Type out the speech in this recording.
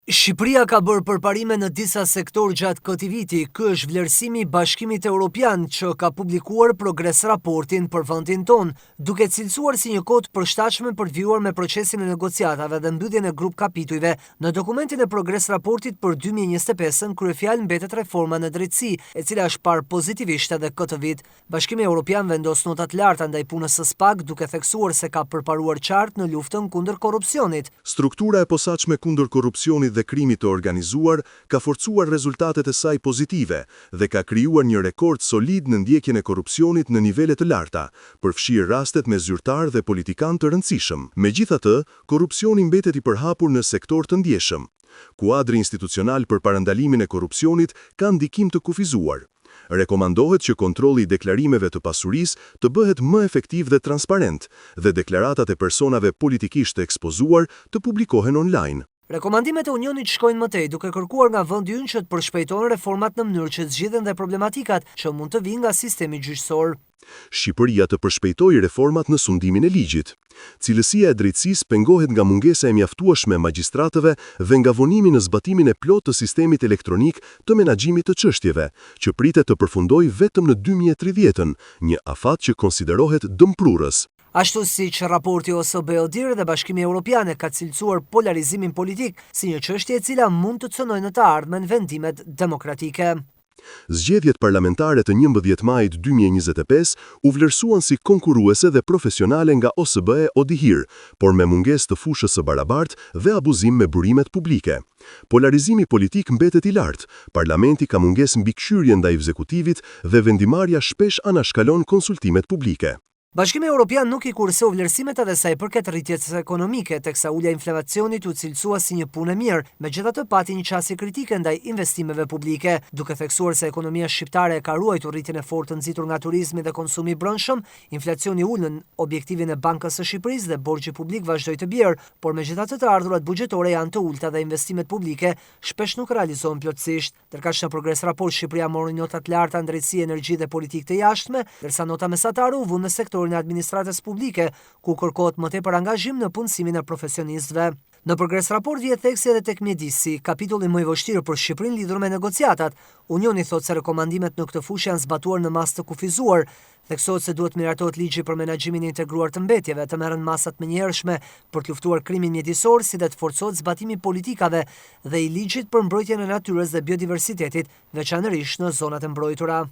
Shqipëria ka bërë përparime në disa sektor gjatë këtij viti. Ky është vlerësimi i Bashkimit Evropian që ka publikuar progres raportin për vendin ton, duke cilësuar si një kohë të përshtatshme për të vjuar me procesin e negociatave dhe mbylljen e grup kapitujve. Në dokumentin e progres raportit për 2025 kryefjalë mbetet reforma në drejtësi, e cila është parë pozitivisht edhe këtë vit. Bashkimi Evropian vendos nota të larta ndaj punës së SPAK, duke theksuar se ka përparuar qartë në luftën kundër korrupsionit. Struktura e posaçme kundër korrupsionit dhe krimit të organizuar ka forcuar rezultatet e saj pozitive dhe ka krijuar një rekord solid në ndjekjen e korrupsionit në nivele të larta, përfshirë rastet me zyrtar dhe politikan të rëndësishëm. Megjithatë, korrupsioni mbetet i përhapur në sektor të ndjeshëm. Kuadri institucional për parandalimin e korrupsionit ka ndikim të kufizuar. Rekomandohet që kontrolli i deklarimeve të pasurisë të bëhet më efektiv dhe transparent dhe deklaratat e personave politikisht të ekspozuar të publikohen online. Rekomandimet e Unionit shkojnë më tej, duke kërkuar nga vendi ynë që të përshpejtojnë reformat në mënyrë që të zgjidhen dhe problematikat që mund të vinë nga sistemi gjyqësor. Shqipëria të përshpejtojë reformat në sundimin e ligjit. Cilësia e drejtësisë pengohet nga mungesa e mjaftueshme e magjistratëve dhe nga vonimi në zbatimin e plotë të sistemit elektronik të menaxhimit të çështjeve, që pritet të përfundojë vetëm në 2030, një afat që konsiderohet dëmprurës. Ashtu siç raporti OSBE-ODIHR dhe Bashkimi Evropian ka cilësuar polarizimin politik si një çështje e cila mund të cënojë në të ardhmen vendimet demokratike. Zgjedhjet parlamentare të 11 majit 2025 u vlerësuan si konkurruese dhe profesionale nga OSBE-ODIHR, por me mungesë të fushës së barabartë dhe abuzim me burimet publike. Polarizimi politik mbetet i lartë, parlamenti ka mungesë mbikëqyrje ndaj ekzekutivit dhe vendimarrja shpesh anashkalon konsultimet publike. Bashkimi Evropian nuk i kurrësoi vlerësimet edhe sa i përket rritjes ekonomike, teksa ulja e inflacionit u cilësua si një punë e mirë, megjithatë pati një qasje kritike ndaj investimeve publike, duke theksuar se ekonomia shqiptare ka ruajtur rritjen e fortë nxitur nga turizmi dhe konsumi i brendshëm, inflacioni ulën objektivin e Bankës së Shqipërisë dhe borxhi publik vazhdoi të bjerë, por megjithatë të ardhurat buxhetore janë të ulta dhe investimet publike shpesh nuk realizohen plotësisht. Ndërkaq në progres raport Shqipëria mori nota të larta në drejtësi, energji dhe politikë të jashtme, ndërsa nota mesatare u vënë në sektorin e administratës publike, ku kërkohet më tepër angazhim në punësimin e profesionistëve. Në progres raport vjet theksi edhe tek mjedisi, kapitulli më i vështirë për Shqipërinë lidhur me negociatat. Unioni thotë se rekomandimet në këtë fushë janë zbatuar në masë të kufizuar. Theksohet se duhet miratohet ligji për menaxhimin e integruar të mbetjeve, të merren masat menjëhershme për të luftuar krimin mjedisor, si dhe të forcohet zbatimi i politikave dhe i ligjit për mbrojtjen e natyrës dhe biodiversitetit, veçanërisht në zonat e mbrojtura.